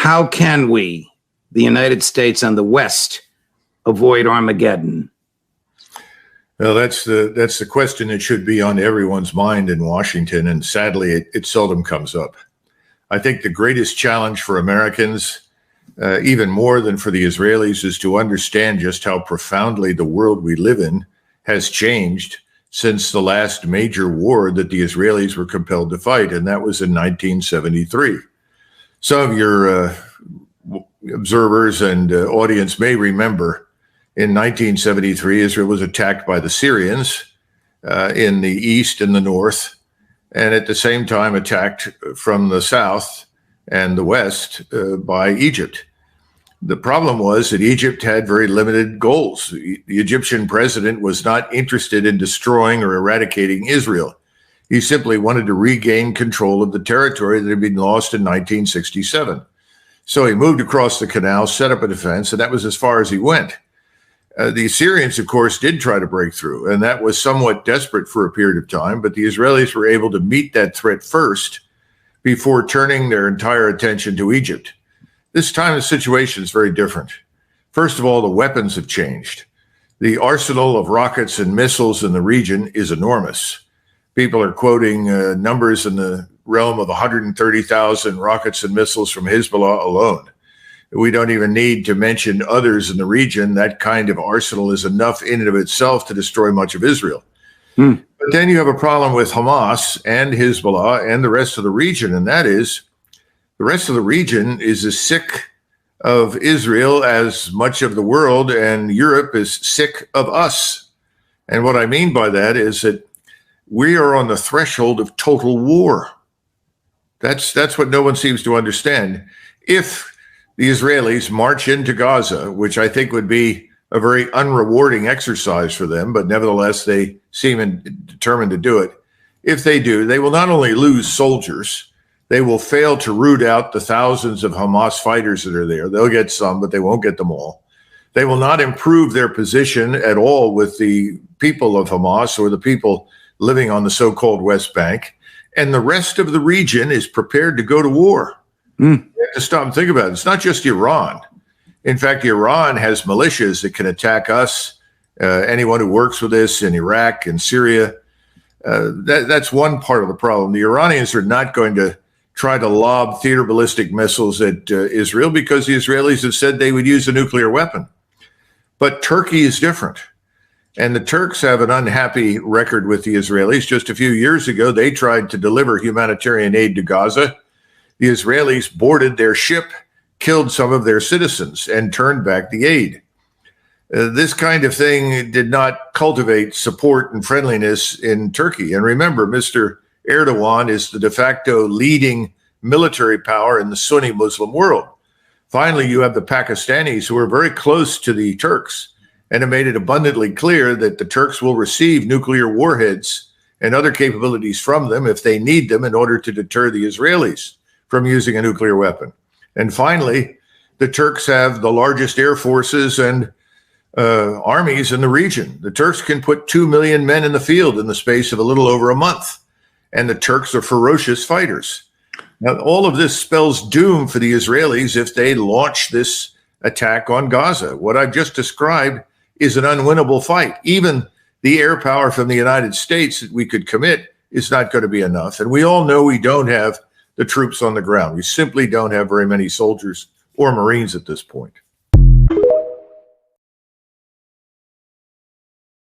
how can we, the United States and the West, avoid Armageddon? Well, that's the question that should be on everyone's mind in Washington, and sadly, it seldom comes up. I think the greatest challenge for Americans, even more than for the Israelis, is to understand just how profoundly the world we live in has changed since the last major war that the Israelis were compelled to fight, and that was in 1973. Some of your observers and audience may remember in 1973, Israel was attacked by the Syrians in the east and the north, and at the same time attacked from the south and the west by Egypt. The problem was that Egypt had very limited goals. The Egyptian president was not interested in destroying or eradicating Israel. He simply wanted to regain control of the territory that had been lost in 1967. So he moved across the canal, set up a defense, and that was as far as he went. The Assyrians, of course, did try to break through, and that was somewhat desperate for a period of time, but the Israelis were able to meet that threat first before turning their entire attention to Egypt. This time, the situation is very different. First of all, the weapons have changed. The arsenal of rockets and missiles in the region is enormous. People are quoting numbers in the realm of 130,000 rockets and missiles from Hezbollah alone. We don't even need to mention others in the region. That kind of arsenal is enough in and of itself to destroy much of Israel. But then you have a problem with Hamas and Hezbollah and the rest of the region, and that is the rest of the region is as sick of Israel as much of the world, and Europe is sick of us. And what I mean by that is that we are on the threshold of total war. That's what no one seems to understand. If the Israelis march into Gaza, which I think would be a very unrewarding exercise for them, but nevertheless, they seem determined to do it. If they do, they will not only lose soldiers, they will fail to root out the thousands of Hamas fighters that are there. They'll get some, but they won't get them all. They will not improve their position at all with the people of Hamas or the people living on the so-called West Bank. And the rest of the region is prepared to go to war. You have to stop and think about it. It's not just Iran. In fact, Iran has militias that can attack us, anyone who works with us in Iraq and Syria. That's one part of the problem. The Iranians are not going to try to lob theater ballistic missiles at Israel because the Israelis have said they would use a nuclear weapon. But Turkey is different. And the Turks have an unhappy record with the Israelis. Just a few years ago, they tried to deliver humanitarian aid to Gaza. The Israelis boarded their ship, killed some of their citizens, and turned back the aid. This kind of thing did not cultivate support and friendliness in Turkey. And remember, Mr. Erdogan is the de facto leading military power in the Sunni Muslim world. Finally, you have the Pakistanis, who are very close to the Turks and have made it abundantly clear that the Turks will receive nuclear warheads and other capabilities from them if they need them in order to deter the Israelis from using a nuclear weapon. And finally, the Turks have the largest air forces and armies in the region. The Turks can put 2 million men in the field in the space of a little over a month. And the Turks are ferocious fighters. Now, all of this spells doom for the Israelis if they launch this attack on Gaza. What I've just described is an unwinnable fight. Even the air power from the United States that we could commit is not going to be enough. And we all know we don't have the troops on the ground. We simply don't have very many soldiers or Marines at this point.